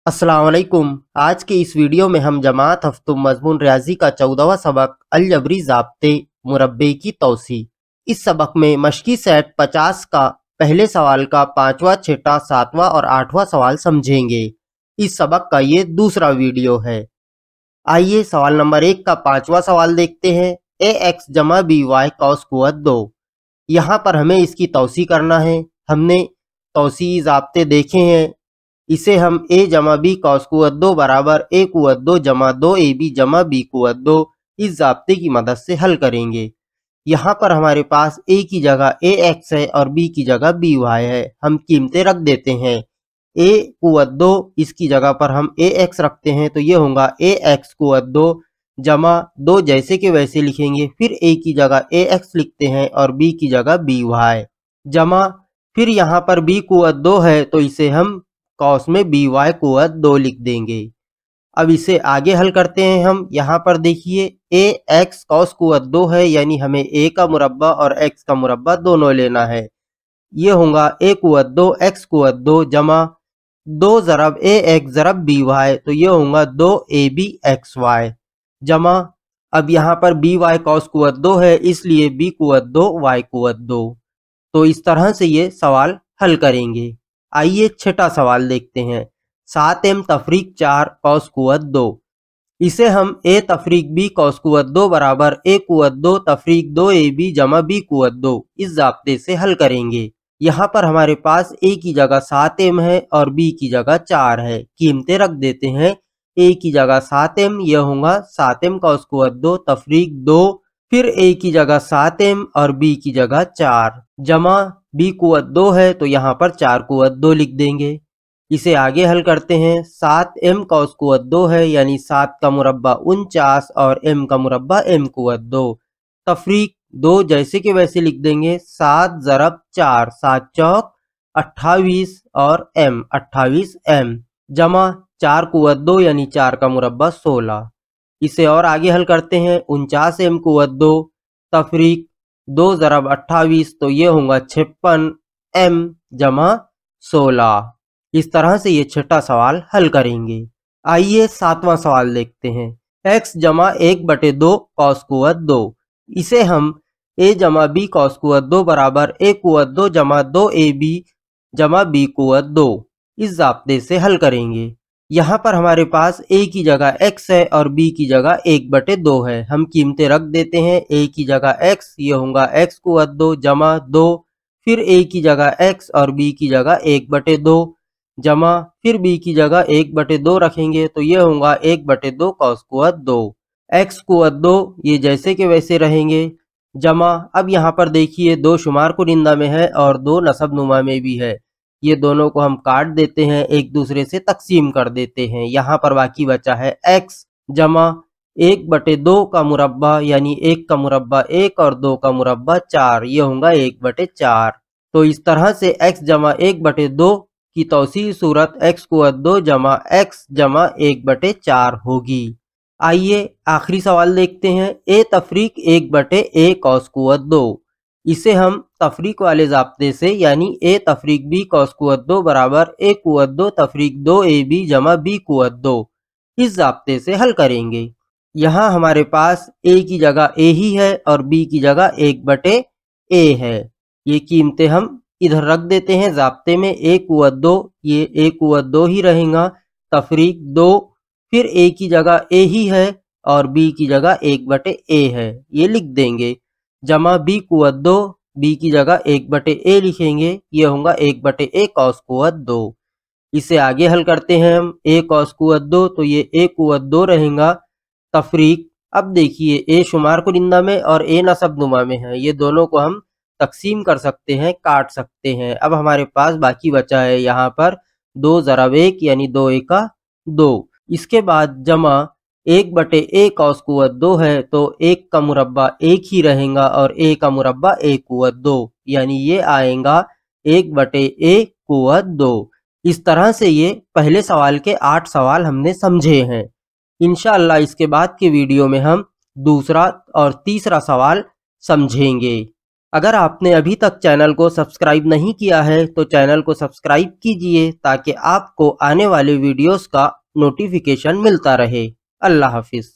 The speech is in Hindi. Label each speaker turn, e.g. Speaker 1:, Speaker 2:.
Speaker 1: अस्सलाम वालेकुम। आज के इस वीडियो में हम जमात हफ्तुम मज़मून रियाजी का 14वां सबक अलजबरी ज़ाब्ते मुरब्बे की तौसी। इस सबक में मशकी सेट 50 का पहले सवाल का 5वां, 6वां, 7वां और 8वां सवाल समझेंगे। इस सबक का ये दूसरा वीडियो है। आइए सवाल नंबर 1 का 5वां सवाल देखते हैं। ए एक्स जमा बी वाई कॉस कुव्वत 2। यहाँ पर हमें इसकी तौसी करना है। हमने तौसी ज़ाब्ते देखे हैं। इसे हम ए जमा बी कॉस कुव्वत 2 बराबर ए कुव्वत 2 जमा 2 ए बी जमा बी कुव्वत 2 इस ज़ाब्ते की मदद से हल करेंगे। यहाँ पर हमारे पास ए की जगह ए एक्स है और बी की जगह बी वाई है। हम कीमतें रख देते हैं। ए कुव्वत 2 इसकी जगह पर हम ए एक्स रखते हैं, तो ये होगा ए एक्स कुव्वत 2 जमा 2 जैसे के वैसे लिखेंगे। फिर ए की जगह ए एक्स लिखते हैं और बी की जगह बी वाई जमा फिर यहाँ पर बी कुव्वत 2 है, तो इसे हम कॉस में बी वाई कुव्वत 2 लिख देंगे। अब इसे आगे हल करते हैं हम। यहाँ पर देखिए ए एक्स कॉस कुव्वत 2 है, यानी हमें ए का मुरब्बा और एक्स का मुरब्बा दोनों लेना है। ये होगा ए कुव्वत 2 एक्स कुव्वत 2 जमा 2 ज़रब ए एक्स ज़रब बी वाई, तो ये होगा 2 ए बी एक्स वाई जमा अब यहाँ पर बी वाई कॉस कुव्वत 2 है, इसलिए बी कुव्वत 2 वाई कुव्वत 2। तो इस तरह से ये सवाल हल करेंगे। आइए छठा सवाल देखते हैं। 7m तफरीक 4 कॉस कुव्वत 2। इसे हम ए तफरीक बी कॉस कुव्वत 2 बराबर ए कुव्वत 2 तफरीक 2 ए बी जमा बी कुव्वत 2 इस ज़ाब्ते से हल करेंगे। यहाँ पर हमारे पास ए की जगह 7m है और बी की जगह 4 है। कीमतें रख देते हैं। ए की जगह 7m, यह होगा 7m कॉस कुव्वत 2 तफरीक 2, फिर ए की जगह 7m और बी की जगह 4 जमा बी कुव्वत 2 है, तो यहाँ पर 4 कुव्वत 2 लिख देंगे। इसे आगे हल करते हैं। 7m कॉस कुव्वत 2 है, यानी 7 का मुरब्बा 49 और m का मुरब्बा m कुव्वत 2 तफरीक 2 जैसे के वैसे लिख देंगे। 7 ज़रब 4 7 चौक 28 और m 28 m जमा 4 कुव्वत 2 यानी 4 का मुरब्बा 16। इसे और आगे हल करते हैं। 49 m कुव्वत 2 तफरीक 2 ज़रब 28, तो ये होगा 56 m जमा 16। इस तरह से ये छठा सवाल हल करेंगे। आइए सातवां सवाल देखते हैं। x जमा 1/2 कॉस कुव्वत 2। इसे हम a जमा बी कॉस कुव्वत 2 बराबर ए कुव्वत 2 जमा 2 ए बी जमा बी कुव्वत 2 इस ज़ाब्ते से हल करेंगे। यहाँ पर हमारे पास a की जगह x है और b की जगह 1/2 है। हम कीमतें रख देते हैं। a की जगह x, ये होगा x कुव्वत 2 जमा 2, फिर a की जगह x और b की जगह 1/2 जमा फिर b की जगह 1/2 रखेंगे, तो ये होगा 1/2 कॉस कुव्वत 2 x कुव्वत 2 ये जैसे के वैसे रहेंगे जमा अब यहाँ पर देखिए 2 शुमार कुनिंदा में है और 2 नसब नुमा में भी है। ये दोनों को हम काट देते हैं, एक दूसरे से तकसीम कर देते हैं। यहाँ पर बाकी बचा है x जमा 1/2 का मुरब्बा, यानी 1 का मुरब्बा 1 और 2 का मुरब्बा 4, ये होगा 1/4। तो इस तरह से x जमा 1/2 की तौसील सूरत x कुव्वत 2 जमा x जमा 1/4 होगी। आइए आखिरी सवाल देखते हैं। a तफरीक 1/a कॉस कुव्वत 2। इसे हम तफरीक वाले ज़ाब्ते से, यानी a तफरीक b कॉस कुव्वत 2 बराबर a कुव्वत 2 तफरीक 2 ए बी जमा b कुव्वत 2 इस ज़ाब्ते से हल करेंगे। यहाँ हमारे पास a की जगह a ही है और b की जगह 1/a है। ये कीमतें हम इधर रख देते हैं ज़ाब्ते में। a कुव्वत 2, ये a कुव्वत 2 ही रहेगा तफरीक 2, फिर a की जगह a ही है और b की जगह 1/a है, ये लिख देंगे जमा b कुव्वत 2, b की जगह 1/a लिखेंगे, ये होगा 1/a कॉस कुव्वत 2। इसे आगे हल करते हैं हम। a कॉस कुव्वत 2, तो ये a कुव्वत 2 रहेगा तफरीक। अब देखिए a शुमार कुनिंदा में और a नसब नुमा में है, ये दोनों को हम तकसीम कर सकते हैं, काट सकते हैं। अब हमारे पास बाकी बचा है यहाँ पर 2 ज़रब 1 यानी 2 एका 2। इसके बाद जमा 1/a कॉस कुव्वत 2 है, तो 1 का मुरब्बा 1 ही रहेगा और a का मुरब्बा a कुव्वत 2, यानी ये आएगा 1/a कुव्वत 2। इस तरह से ये पहले सवाल के 8 सवाल हमने समझे हैं। इंशाअल्लाह इसके बाद के वीडियो में हम दूसरा और तीसरा सवाल समझेंगे। अगर आपने अभी तक चैनल को सब्सक्राइब नहीं किया है तो चैनल को सब्सक्राइब कीजिए ताकि आपको आने वाले वीडियोस का नोटिफिकेशन मिलता रहे। अल्लाह हाफिज़।